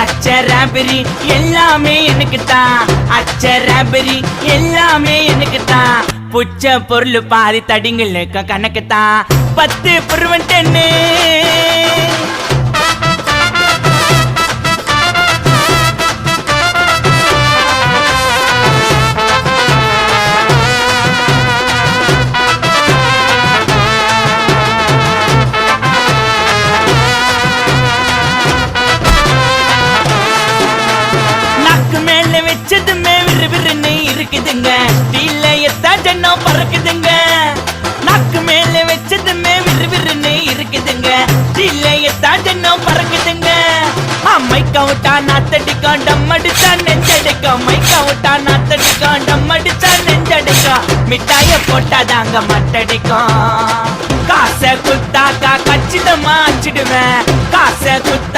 அச்சராபரி எல்லாமே எனக்கு தான், அச்சராபரி எல்லாமே எனக்கு தான். புச்ச பொருள் பாதி தடிங்களுக்கு கணக்கு தான் 10 புருவன் 10. வச்சதுமே விறுவிறுன்னு இருக்குதுங்க, தீல எத்தா ஜன்னம் பறக்குதுங்க. நாக்கு மேல வச்சதுமே விறுவிறுன்னு இருக்குதுங்க, தீல எத்தா ஜன்னம் பறக்குதுங்க. மைக்கா விட்டா நாத்தடிக்கும், டம் அடிச்சா நெஞ்சடிக்கும். மைக்கா விட்டா நாத்தடிக்கும், டம் அடிச்சா நெஞ்சடிக்கும். மிட்டாய போட்டாதாங்க மட்டடிக்கும். காசை குத்தாக்கா கச்சிதமா அச்சிடுவேன், காசை குத்தா